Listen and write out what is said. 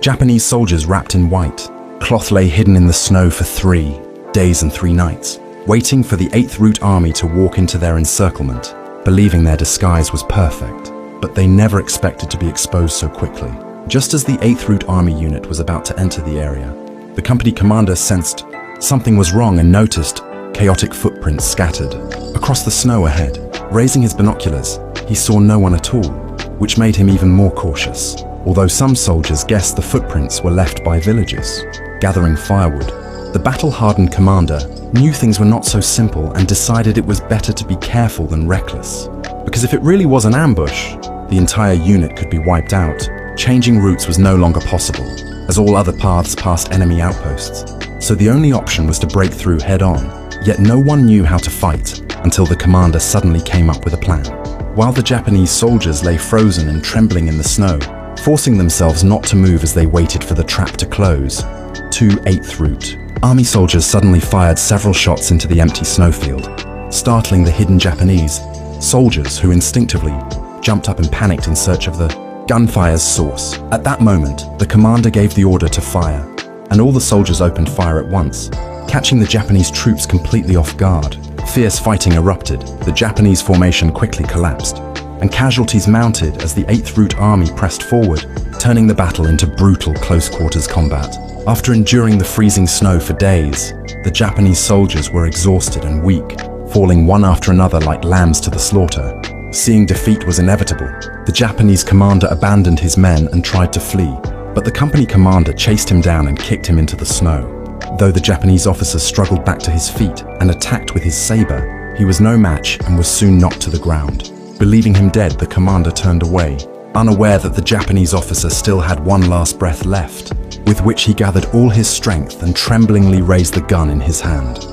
Japanese soldiers wrapped in white. Cloth lay hidden in the snow for 3 days and 3 nights, waiting for the 8th Route Army to walk into their encirclement, believing their disguise was perfect. But they never expected to be exposed so quickly. Just as the 8th Route Army unit was about to enter the area, the company commander sensed something was wrong and noticed chaotic footprints scattered across the snow ahead. Raising his binoculars, he saw no one at all, which made him even more cautious. Although some soldiers guessed the footprints were left by villagers gathering firewood, the battle-hardened commander knew things were not so simple and decided it was better to be careful than reckless. Because if it really was an ambush, the entire unit could be wiped out. Changing routes was no longer possible, as all other paths passed enemy outposts. So the only option was to break through head-on. Yet no one knew how to fight until the commander suddenly came up with a plan. While the Japanese soldiers lay frozen and trembling in the snow, forcing themselves not to move as they waited for the trap to close, to 8th Route, Army soldiers suddenly fired several shots into the empty snowfield, startling the hidden Japanese soldiers who instinctively jumped up and panicked in search of the gunfire's source. At that moment, the commander gave the order to fire, and all the soldiers opened fire at once, catching the Japanese troops completely off guard. Fierce fighting erupted, the Japanese formation quickly collapsed, and casualties mounted as the 8th Route Army pressed forward, turning the battle into brutal close-quarters combat. After enduring the freezing snow for days, the Japanese soldiers were exhausted and weak, falling one after another like lambs to the slaughter. Seeing defeat was inevitable, the Japanese commander abandoned his men and tried to flee, but the company commander chased him down and kicked him into the snow. Though the Japanese officer struggled back to his feet and attacked with his saber, he was no match and was soon knocked to the ground. Believing him dead, the commander turned away, unaware that the Japanese officer still had one last breath left, with which he gathered all his strength and tremblingly raised the gun in his hand.